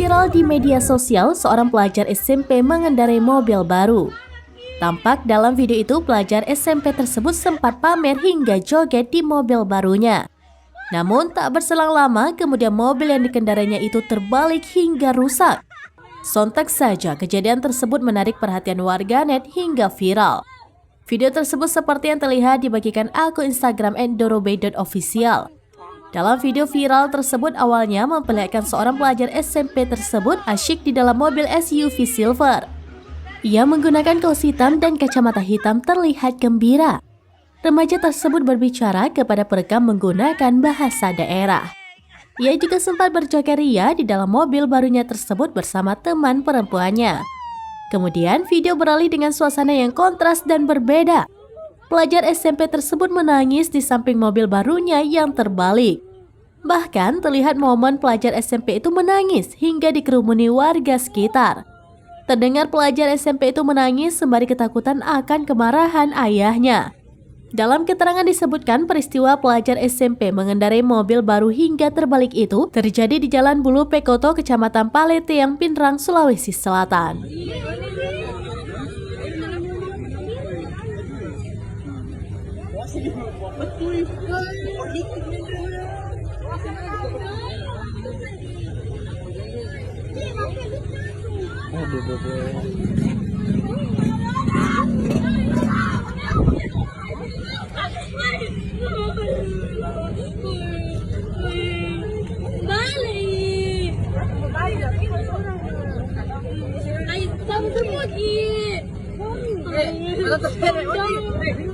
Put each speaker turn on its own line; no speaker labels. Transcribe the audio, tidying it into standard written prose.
Viral di media sosial, seorang pelajar SMP mengendarai mobil baru. Tampak dalam video itu, pelajar SMP tersebut sempat pamer hingga joget di mobil barunya. Namun tak berselang lama, kemudian mobil yang dikendarainya itu terbalik hingga rusak. Sontak saja kejadian tersebut menarik perhatian warganet hingga viral. Video tersebut seperti yang terlihat dibagikan akun Instagram @dorobey.official. Dalam video viral tersebut awalnya memperlihatkan seorang pelajar SMP tersebut asyik di dalam mobil SUV silver. Ia menggunakan kaos hitam dan kacamata hitam terlihat gembira. Remaja tersebut berbicara kepada perekam menggunakan bahasa daerah. Ia juga sempat berjoget ria di dalam mobil barunya tersebut bersama teman perempuannya. Kemudian video beralih dengan suasana yang kontras dan berbeda. Pelajar SMP tersebut menangis di samping mobil barunya yang terbalik. Bahkan terlihat momen pelajar SMP itu menangis hingga dikerumuni warga sekitar. Terdengar pelajar SMP itu menangis sembari ketakutan akan kemarahan ayahnya. Dalam keterangan disebutkan peristiwa pelajar SMP mengendarai mobil baru hingga terbalik itu terjadi di Jalan Bulu Pekoto, Kecamatan Paleteang, Pinrang, Sulawesi Selatan.
Ay, estamos aquí.